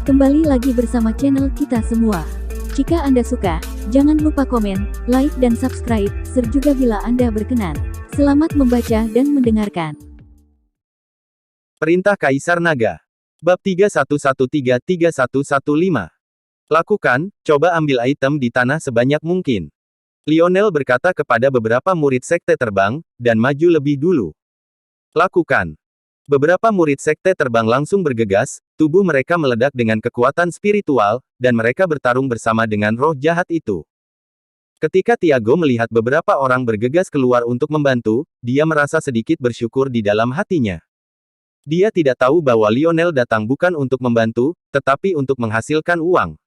Kembali lagi bersama channel kita semua. Jika Anda suka, jangan lupa komen, like dan subscribe, serta bila Anda berkenan. Selamat membaca dan mendengarkan. Perintah Kaisar Naga. Bab 3113-3115. Lakukan, coba ambil item di tanah sebanyak mungkin. Lionel berkata kepada beberapa murid sekte terbang, dan maju lebih dulu. Lakukan. Beberapa murid sekte terbang langsung bergegas, tubuh mereka meledak dengan kekuatan spiritual, dan mereka bertarung bersama dengan roh jahat itu. Ketika Tiago melihat beberapa orang bergegas keluar untuk membantu, dia merasa sedikit bersyukur di dalam hatinya. Dia tidak tahu bahwa Lionel datang bukan untuk membantu, tetapi untuk menghasilkan uang.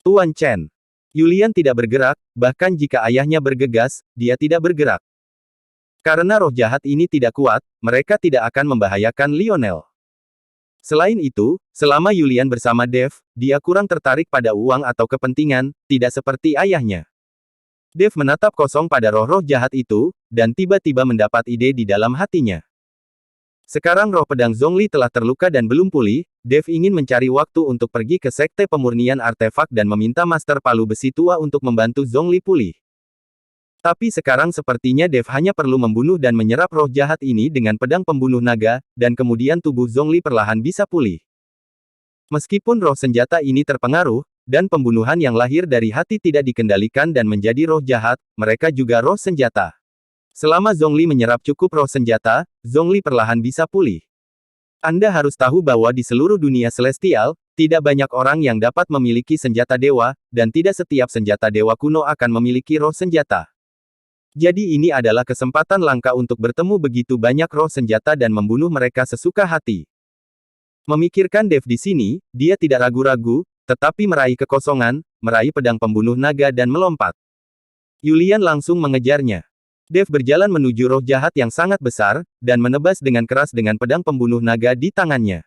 Tuan Chen. Julian tidak bergerak, bahkan jika ayahnya bergegas, dia tidak bergerak. Karena roh jahat ini tidak kuat, mereka tidak akan membahayakan Lionel. Selain itu, selama Julian bersama Dev, dia kurang tertarik pada uang atau kepentingan, tidak seperti ayahnya. Dev menatap kosong pada roh-roh jahat itu, dan tiba-tiba mendapat ide di dalam hatinya. Sekarang roh pedang Zhongli telah terluka dan belum pulih, Dev ingin mencari waktu untuk pergi ke sekte pemurnian artefak dan meminta Master Palu Besi Tua untuk membantu Zhongli pulih. Tapi sekarang sepertinya Dev hanya perlu membunuh dan menyerap roh jahat ini dengan pedang pembunuh naga, dan kemudian tubuh Zhongli perlahan bisa pulih. Meskipun roh senjata ini terpengaruh, dan pembunuhan yang lahir dari hati tidak dikendalikan dan menjadi roh jahat, mereka juga roh senjata. Selama Zhongli menyerap cukup roh senjata, Zhongli perlahan bisa pulih. Anda harus tahu bahwa di seluruh dunia celestial, tidak banyak orang yang dapat memiliki senjata dewa, dan tidak setiap senjata dewa kuno akan memiliki roh senjata. Jadi ini adalah kesempatan langka untuk bertemu begitu banyak roh senjata dan membunuh mereka sesuka hati. Memikirkan Dev di sini, dia tidak ragu-ragu, tetapi meraih kekosongan, meraih pedang pembunuh naga dan melompat. Julian langsung mengejarnya. Dev berjalan menuju roh jahat yang sangat besar, dan menebas dengan keras dengan pedang pembunuh naga di tangannya.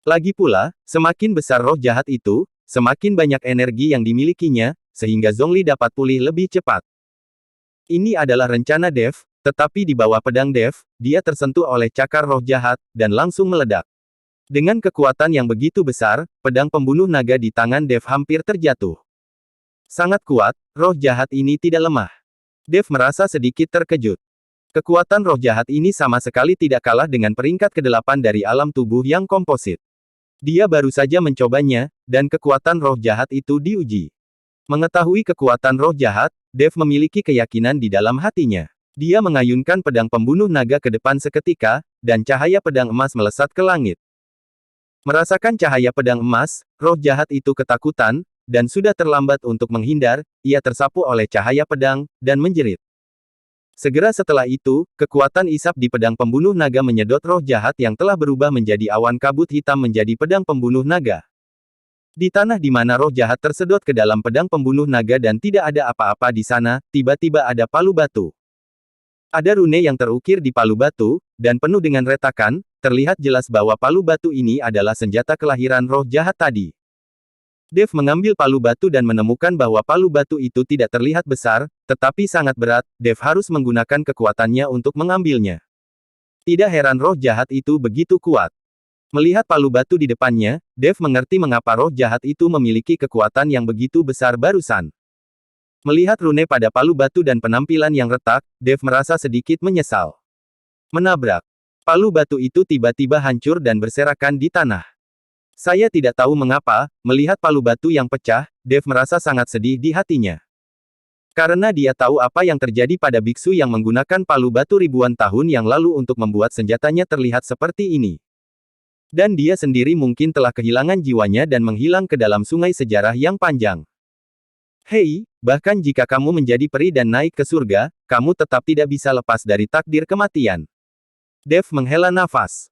Lagi pula, semakin besar roh jahat itu, semakin banyak energi yang dimilikinya, sehingga Zhongli dapat pulih lebih cepat. Ini adalah rencana Dev, tetapi di bawah pedang Dev, dia tersentuh oleh cakar roh jahat, dan langsung meledak. Dengan kekuatan yang begitu besar, pedang pembunuh naga di tangan Dev hampir terjatuh. Sangat kuat, roh jahat ini tidak lemah. Dev merasa sedikit terkejut. Kekuatan roh jahat ini sama sekali tidak kalah dengan peringkat ke-8 dari alam tubuh yang komposit. Dia baru saja mencobanya, dan kekuatan roh jahat itu diuji. Mengetahui kekuatan roh jahat, Dev memiliki keyakinan di dalam hatinya. Dia mengayunkan pedang pembunuh naga ke depan seketika, dan cahaya pedang emas melesat ke langit. Merasakan cahaya pedang emas, roh jahat itu ketakutan, dan sudah terlambat untuk menghindar, ia tersapu oleh cahaya pedang, dan menjerit. Segera setelah itu, kekuatan isap di pedang pembunuh naga menyedot roh jahat yang telah berubah menjadi awan kabut hitam menjadi pedang pembunuh naga. Di tanah di mana roh jahat tersedot ke dalam pedang pembunuh naga dan tidak ada apa-apa di sana, tiba-tiba ada palu batu. Ada rune yang terukir di palu batu, dan penuh dengan retakan, terlihat jelas bahwa palu batu ini adalah senjata kelahiran roh jahat tadi. Dev mengambil palu batu dan menemukan bahwa palu batu itu tidak terlihat besar, tetapi sangat berat, Dev harus menggunakan kekuatannya untuk mengambilnya. Tidak heran roh jahat itu begitu kuat. Melihat palu batu di depannya, Dev mengerti mengapa roh jahat itu memiliki kekuatan yang begitu besar barusan. Melihat rune pada palu batu dan penampilan yang retak, Dev merasa sedikit menyesal. Menabrak. Palu batu itu tiba-tiba hancur dan berserakan di tanah. Saya tidak tahu mengapa, melihat palu batu yang pecah, Dev merasa sangat sedih di hatinya. Karena dia tahu apa yang terjadi pada biksu yang menggunakan palu batu ribuan tahun yang lalu untuk membuat senjatanya terlihat seperti ini. Dan dia sendiri mungkin telah kehilangan jiwanya dan menghilang ke dalam sungai sejarah yang panjang. Hei, bahkan jika kamu menjadi peri dan naik ke surga, kamu tetap tidak bisa lepas dari takdir kematian. Dev menghela nafas.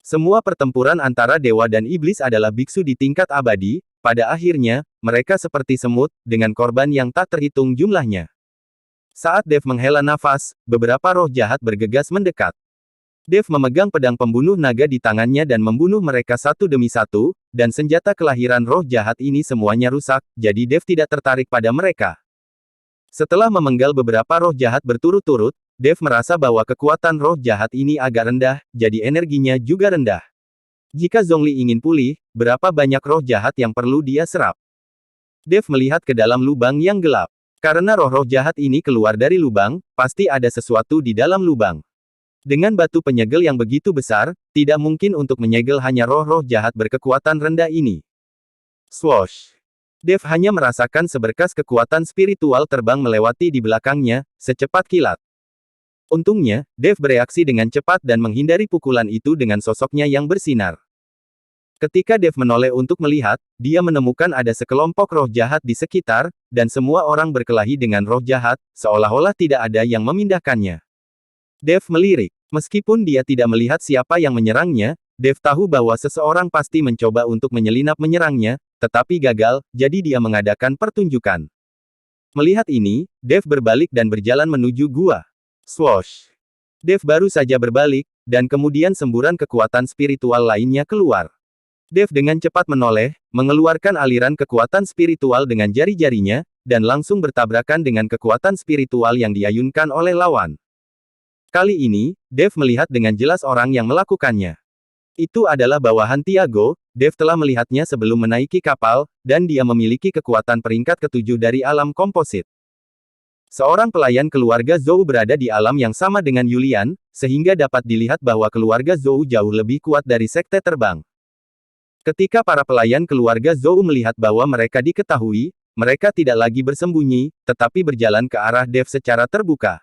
Semua pertempuran antara dewa dan iblis adalah biksu di tingkat abadi, pada akhirnya, mereka seperti semut, dengan korban yang tak terhitung jumlahnya. Saat Dev menghela nafas, beberapa roh jahat bergegas mendekat. Dev memegang pedang pembunuh naga di tangannya dan membunuh mereka satu demi satu, dan senjata kelahiran roh jahat ini semuanya rusak, jadi Dev tidak tertarik pada mereka. Setelah memenggal beberapa roh jahat berturut-turut, Dev merasa bahwa kekuatan roh jahat ini agak rendah, jadi energinya juga rendah. Jika Zhongli ingin pulih, berapa banyak roh jahat yang perlu dia serap? Dev melihat ke dalam lubang yang gelap. Karena roh-roh jahat ini keluar dari lubang, pasti ada sesuatu di dalam lubang. Dengan batu penyegel yang begitu besar, tidak mungkin untuk menyegel hanya roh-roh jahat berkekuatan rendah ini. Swoosh! Dev hanya merasakan seberkas kekuatan spiritual terbang melewati di belakangnya, secepat kilat. Untungnya, Dev bereaksi dengan cepat dan menghindari pukulan itu dengan sosoknya yang bersinar. Ketika Dev menoleh untuk melihat, dia menemukan ada sekelompok roh jahat di sekitar, dan semua orang berkelahi dengan roh jahat, seolah-olah tidak ada yang memindahkannya. Dev melirik. Meskipun dia tidak melihat siapa yang menyerangnya, Dev tahu bahwa seseorang pasti mencoba untuk menyelinap menyerangnya, tetapi gagal, jadi dia mengadakan pertunjukan. Melihat ini, Dev berbalik dan berjalan menuju gua. Swoosh! Dev baru saja berbalik, dan kemudian semburan kekuatan spiritual lainnya keluar. Dev dengan cepat menoleh, mengeluarkan aliran kekuatan spiritual dengan jari-jarinya, dan langsung bertabrakan dengan kekuatan spiritual yang diayunkan oleh lawan. Kali ini, Dev melihat dengan jelas orang yang melakukannya. Itu adalah bawahan Tiago. Dev telah melihatnya sebelum menaiki kapal, dan dia memiliki kekuatan peringkat ke-7 dari alam komposit. Seorang pelayan keluarga Zhou berada di alam yang sama dengan Yulian, sehingga dapat dilihat bahwa keluarga Zhou jauh lebih kuat dari sekte terbang. Ketika para pelayan keluarga Zhou melihat bahwa mereka diketahui, mereka tidak lagi bersembunyi, tetapi berjalan ke arah Dev secara terbuka.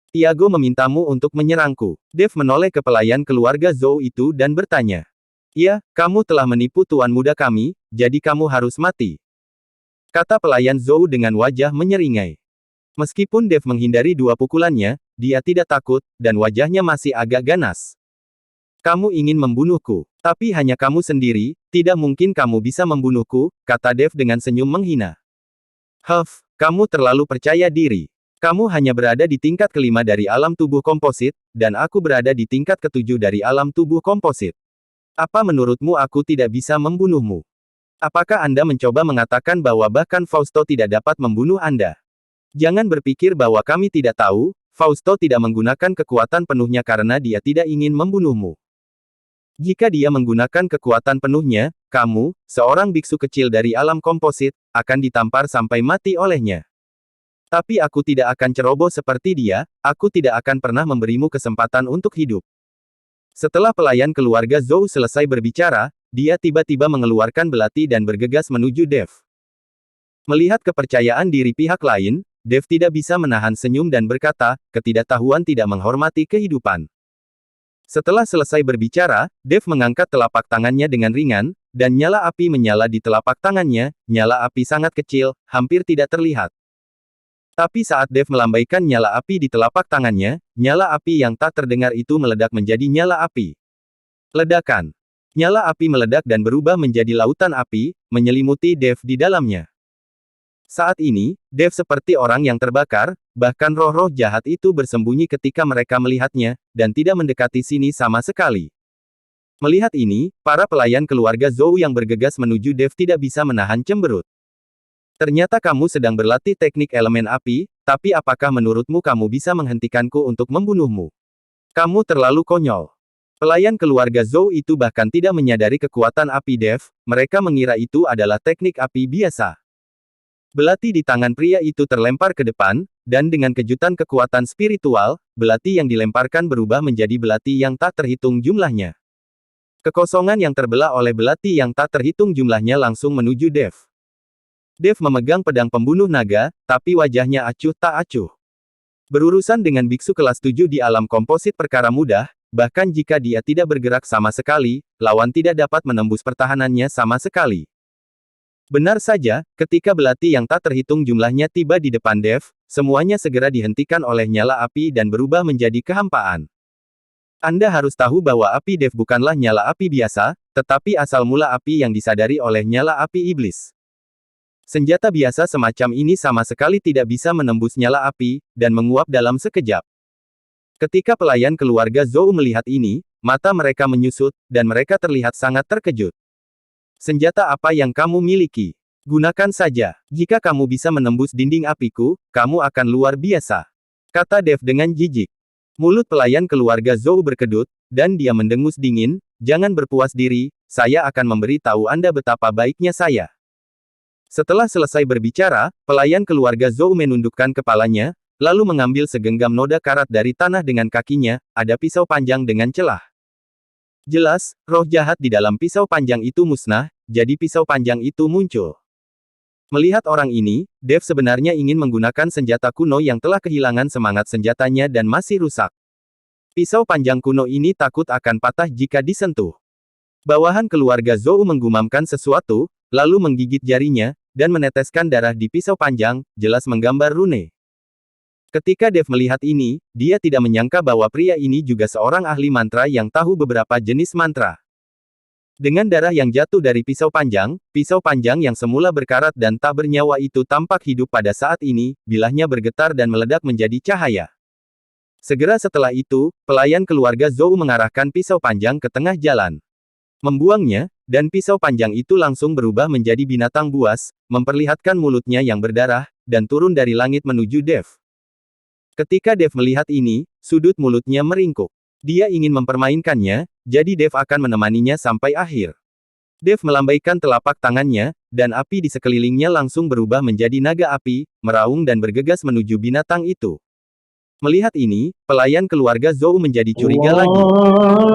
Tiago memintamu untuk menyerangku. Dev menoleh ke pelayan keluarga Zhou itu dan bertanya. Ya, kamu telah menipu tuan muda kami, jadi kamu harus mati. Kata pelayan Zhou dengan wajah menyeringai. Meskipun Dev menghindari dua pukulannya, dia tidak takut, dan wajahnya masih agak ganas. Kamu ingin membunuhku, tapi hanya kamu sendiri, tidak mungkin kamu bisa membunuhku, kata Dev dengan senyum menghina. Huff, kamu terlalu percaya diri. Kamu hanya berada di tingkat ke-5 dari alam tubuh komposit, dan aku berada di tingkat ke-7 dari alam tubuh komposit. Apa menurutmu aku tidak bisa membunuhmu? Apakah Anda mencoba mengatakan bahwa bahkan Fausto tidak dapat membunuh Anda? Jangan berpikir bahwa kami tidak tahu, Fausto tidak menggunakan kekuatan penuhnya karena dia tidak ingin membunuhmu. Jika dia menggunakan kekuatan penuhnya, kamu, seorang biksu kecil dari alam komposit, akan ditampar sampai mati olehnya. Tapi aku tidak akan ceroboh seperti dia, aku tidak akan pernah memberimu kesempatan untuk hidup. Setelah pelayan keluarga Zhou selesai berbicara, dia tiba-tiba mengeluarkan belati dan bergegas menuju Dev. Melihat kepercayaan diri pihak lain, Dev tidak bisa menahan senyum dan berkata, ketidaktahuan tidak menghormati kehidupan. Setelah selesai berbicara, Dev mengangkat telapak tangannya dengan ringan, dan nyala api menyala di telapak tangannya, nyala api sangat kecil, hampir tidak terlihat. Tapi saat Dev melambaikan nyala api di telapak tangannya, nyala api yang tak terdengar itu meledak menjadi nyala api. Ledakan. Nyala api meledak dan berubah menjadi lautan api, menyelimuti Dev di dalamnya. Saat ini, Dev seperti orang yang terbakar, bahkan roh-roh jahat itu bersembunyi ketika mereka melihatnya, dan tidak mendekati sini sama sekali. Melihat ini, para pelayan keluarga Zhou yang bergegas menuju Dev tidak bisa menahan cemberut. Ternyata kamu sedang berlatih teknik elemen api, tapi apakah menurutmu kamu bisa menghentikanku untuk membunuhmu? Kamu terlalu konyol. Pelayan keluarga Zhou itu bahkan tidak menyadari kekuatan api Dev, mereka mengira itu adalah teknik api biasa. Belati di tangan pria itu terlempar ke depan, dan dengan kejutan kekuatan spiritual, belati yang dilemparkan berubah menjadi belati yang tak terhitung jumlahnya. Kekosongan yang terbelah oleh belati yang tak terhitung jumlahnya langsung menuju Dev. Dev memegang pedang pembunuh naga, tapi wajahnya acuh tak acuh. Berurusan dengan biksu kelas 7 di alam komposit perkara mudah, bahkan jika dia tidak bergerak sama sekali, lawan tidak dapat menembus pertahanannya sama sekali. Benar saja, ketika belati yang tak terhitung jumlahnya tiba di depan Dev, semuanya segera dihentikan oleh nyala api dan berubah menjadi kehampaan. Anda harus tahu bahwa api Dev bukanlah nyala api biasa, tetapi asal mula api yang disadari oleh nyala api iblis. Senjata biasa semacam ini sama sekali tidak bisa menembus nyala api, dan menguap dalam sekejap. Ketika pelayan keluarga Zhou melihat ini, mata mereka menyusut, dan mereka terlihat sangat terkejut. Senjata apa yang kamu miliki? Gunakan saja. Jika kamu bisa menembus dinding apiku, kamu akan luar biasa. kata Dev dengan jijik. Mulut pelayan keluarga Zhou berkedut, dan dia mendengus dingin, jangan berpuas diri, saya akan memberi tahu Anda betapa baiknya saya. Setelah selesai berbicara, pelayan keluarga Zhou menundukkan kepalanya, lalu mengambil segenggam noda karat dari tanah dengan kakinya, ada pisau panjang dengan celah. Jelas, roh jahat di dalam pisau panjang itu musnah, jadi pisau panjang itu muncul. Melihat orang ini, Dev sebenarnya ingin menggunakan senjata kuno yang telah kehilangan semangat senjatanya dan masih rusak. Pisau panjang kuno ini takut akan patah jika disentuh. Bawahan keluarga Zhou menggumamkan sesuatu, lalu menggigit jarinya, dan meneteskan darah di pisau panjang, jelas menggambar rune. Ketika Dev melihat ini, dia tidak menyangka bahwa pria ini juga seorang ahli mantra yang tahu beberapa jenis mantra. Dengan darah yang jatuh dari pisau panjang yang semula berkarat dan tak bernyawa itu tampak hidup pada saat ini, bilahnya bergetar dan meledak menjadi cahaya. Segera setelah itu, pelayan keluarga Zhou mengarahkan pisau panjang ke tengah jalan. Membuangnya, dan pisau panjang itu langsung berubah menjadi binatang buas, memperlihatkan mulutnya yang berdarah, dan turun dari langit menuju Dev. Ketika Dev melihat ini, sudut mulutnya meringkuk. Dia ingin mempermainkannya, jadi Dev akan menemaninya sampai akhir. Dev melambaikan telapak tangannya, dan api di sekelilingnya langsung berubah menjadi naga api, meraung dan bergegas menuju binatang itu. Melihat ini, pelayan keluarga Zhou menjadi curiga lagi.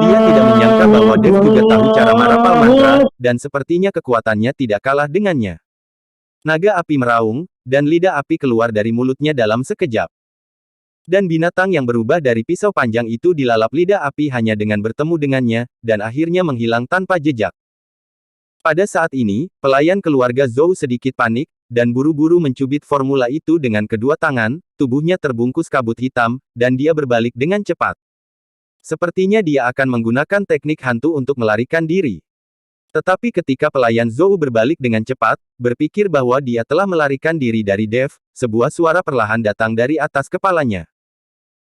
Dia tidak menyangka bahwa Dev juga tahu cara marapal mantra, dan sepertinya kekuatannya tidak kalah dengannya. Naga api meraung, dan lidah api keluar dari mulutnya dalam sekejap. Dan binatang yang berubah dari pisau panjang itu dilalap lidah api hanya dengan bertemu dengannya, dan akhirnya menghilang tanpa jejak. Pada saat ini, pelayan keluarga Zhou sedikit panik, dan buru-buru mencubit formula itu dengan kedua tangan, tubuhnya terbungkus kabut hitam, dan dia berbalik dengan cepat. Sepertinya dia akan menggunakan teknik hantu untuk melarikan diri. Tetapi ketika pelayan Zhou berbalik dengan cepat, berpikir bahwa dia telah melarikan diri dari Dev, sebuah suara perlahan datang dari atas kepalanya.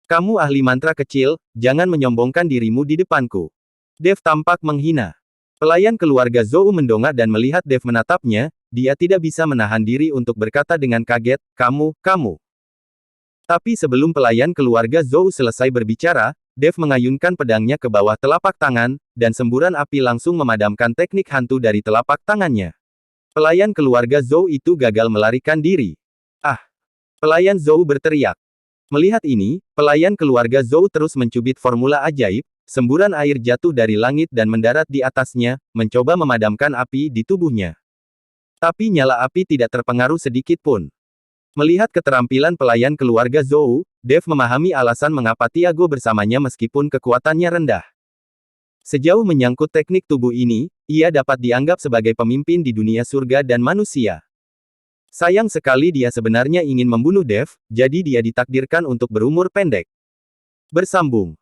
Kamu ahli mantra kecil, jangan menyombongkan dirimu di depanku. Dev tampak menghina. Pelayan keluarga Zhou mendongak dan melihat Dev menatapnya, dia tidak bisa menahan diri untuk berkata dengan kaget, kamu. Tapi sebelum pelayan keluarga Zhou selesai berbicara, Dev mengayunkan pedangnya ke bawah telapak tangan, dan semburan api langsung memadamkan teknik hantu dari telapak tangannya. Pelayan keluarga Zhou itu gagal melarikan diri. Ah! Pelayan Zhou berteriak. Melihat ini, pelayan keluarga Zhou terus mencubit formula ajaib, semburan air jatuh dari langit dan mendarat di atasnya, mencoba memadamkan api di tubuhnya. Tapi nyala api tidak terpengaruh sedikit pun. Melihat keterampilan pelayan keluarga Zhou, Dev memahami alasan mengapa Tiago bersamanya meskipun kekuatannya rendah. Sejauh menyangkut teknik tubuh ini, ia dapat dianggap sebagai pemimpin di dunia surga dan manusia. Sayang sekali dia sebenarnya ingin membunuh Dev, jadi dia ditakdirkan untuk berumur pendek. Bersambung.